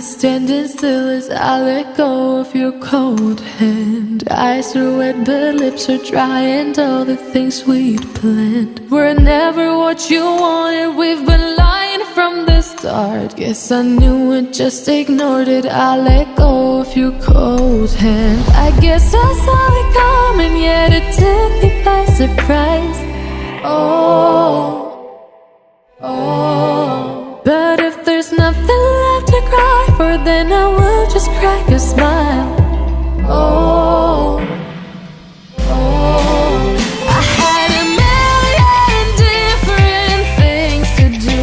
standing still as I let go of your cold hand. Eyes are wet but lips are dry, and all the things we'd planned were never what you wanted. We've been lying from the start. Guess I knew it, just ignored it. I let go of your cold hand. I guess I saw it coming, yet it took me by surprise. But if there's nothing left to cry for, then I will just crack a smile. I had a million different things to do,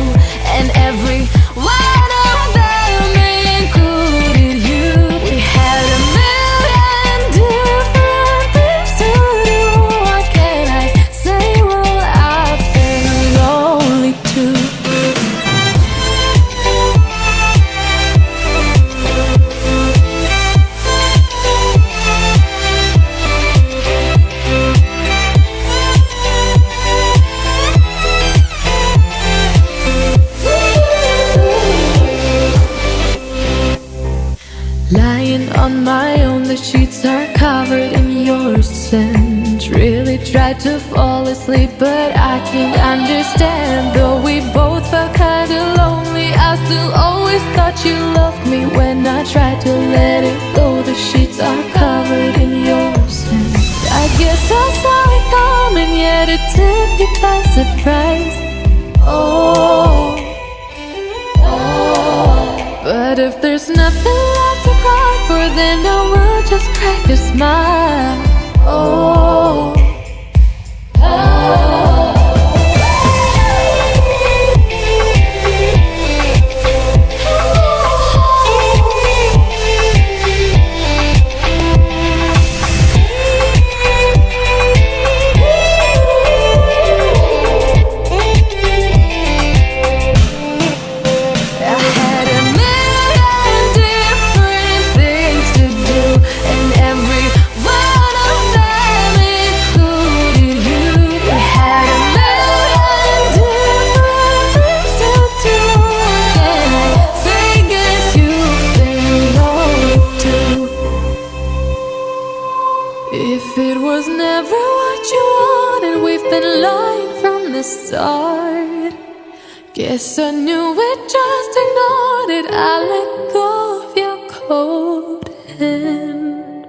and every one of them included you. We had a million different things to do. What can I say? Well, I've been lonely too. Lying on my own, the sheets are covered in your scent. Really tried to fall asleep, but I can't understand. Though we both felt kinda lonely, I still always thought you loved me. When I tried to let it go, the sheets are covered in your scent. I guess I saw it coming, yet it took me by surprise. But if there's nothing left to cry for, then I will just crack a smile. If it was never what you wanted, we've been lying from the start. Guess I knew it, just ignored it. I let go of your cold hand.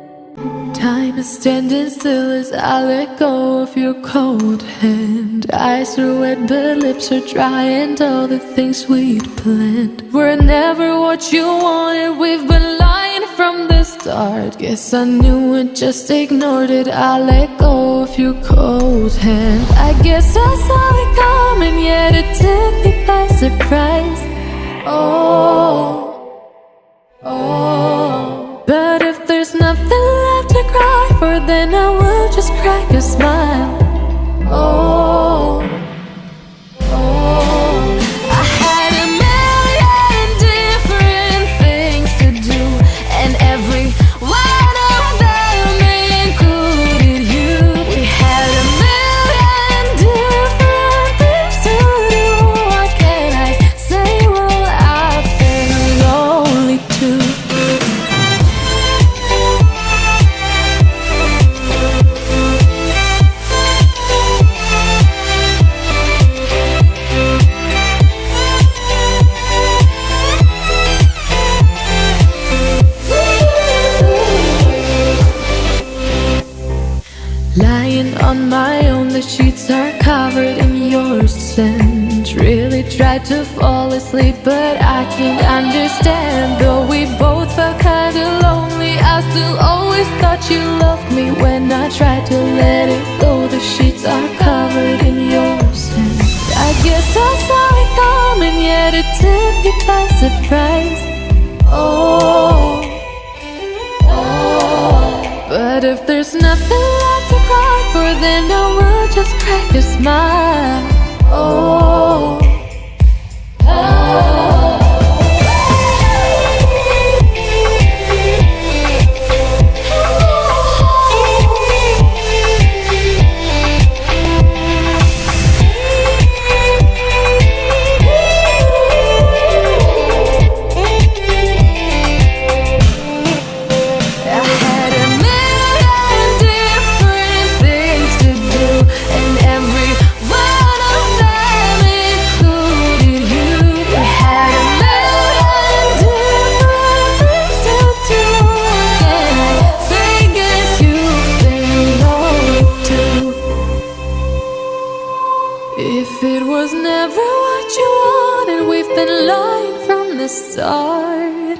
Time is standing still as I let go of your cold hand. Eyes are wet but lips are dry, and all the things we'd planned were never what you wanted. We've been lying from the start. Guess I knew it, just ignored it. I let go of your cold hand. I guess I saw it coming, yet it took me by surprise. But if there's nothing left to cry for, then I will just crack a smile. I had a million different things to do, and every one of them included you. We had a million different things to do. What can I say? Well, I've been lonely too. Lying on my own, the sheets are covered in your scent. Really tried to fall asleep, but I can't understand. Though we both felt kinda lonely, I still always thought you loved me. When I tried to let it go, the sheets are covered in your scent. I guess I saw it coming, yet it took me by surprise. But if there's nothing left to cry for, then I will just crack a smile. never what you wanted, we've been lying from the start.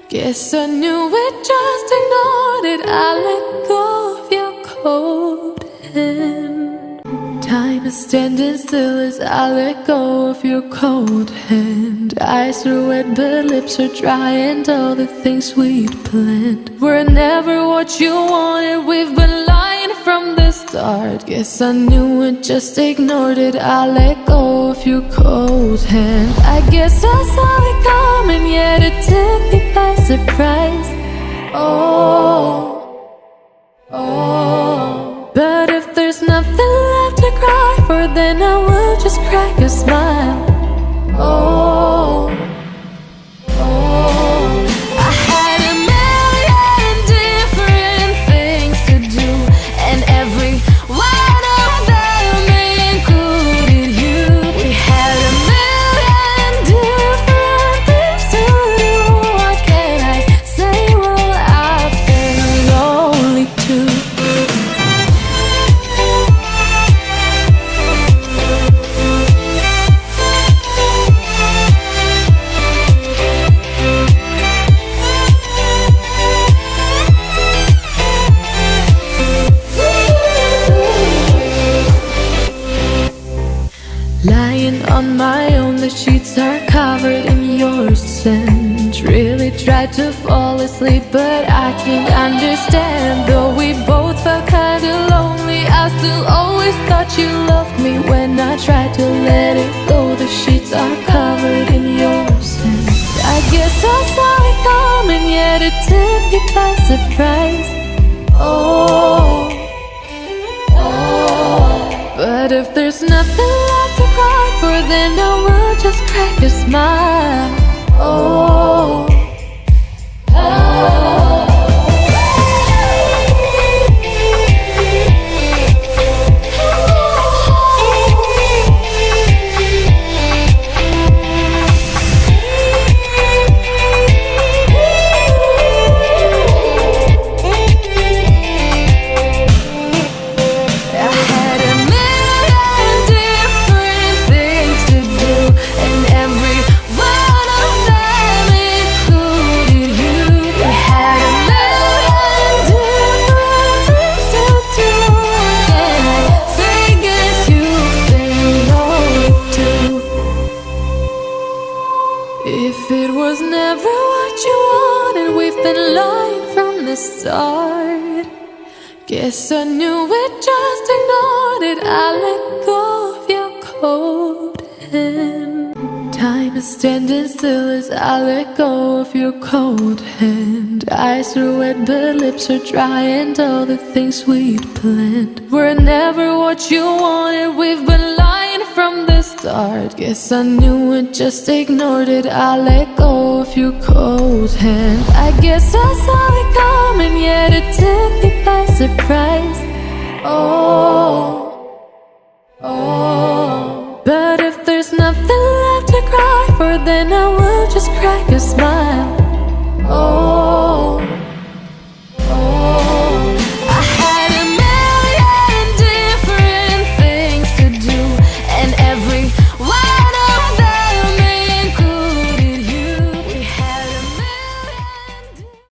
Guess I knew it, just ignored it. I let go of your cold hand. Time is standing still as I let go of your cold hand. Eyes are wet but lips are dry, and all the things we'd planned were never what you wanted. We've been lying from the start. Guess I knew it, just ignored it. I let go of your cold hand. I guess I saw it coming, yet it took me by surprise. Oh, oh. But if there's nothing left to cry for, then I will just crack a smile. Oh, oh. I had a million different things to do, and every one of them included you. We had a million different things to do. What can I say? Well, I've been lonely too. Lying on my own, the sheets are covered in your scent. Really tried to fall asleep, but I can't understand. Though we both felt kinda lonely, I still always thought you loved me. When I tried to let it go, the sheets are covered in your scent. I guess I saw it coming, yet it took me by surprise. Oh, oh. But if there's nothing left to cry for, then I will just crack a smile. Oh, oh. If it was never what you wanted, we've been lying from the start. Guess I knew it, just ignored it. I let go of your cold hand. Time is standing still as I let go of your cold hand. Eyes are wet but lips are dry, and all the things we'd planned were never what you wanted. We've been lying from the start. Guess I knew it, just ignored it. I let go of your cold hand. I guess I saw it coming, yet it took me by surprise. Oh, oh. But if there's nothing left to cry for, then I will just crack a smile. Oh.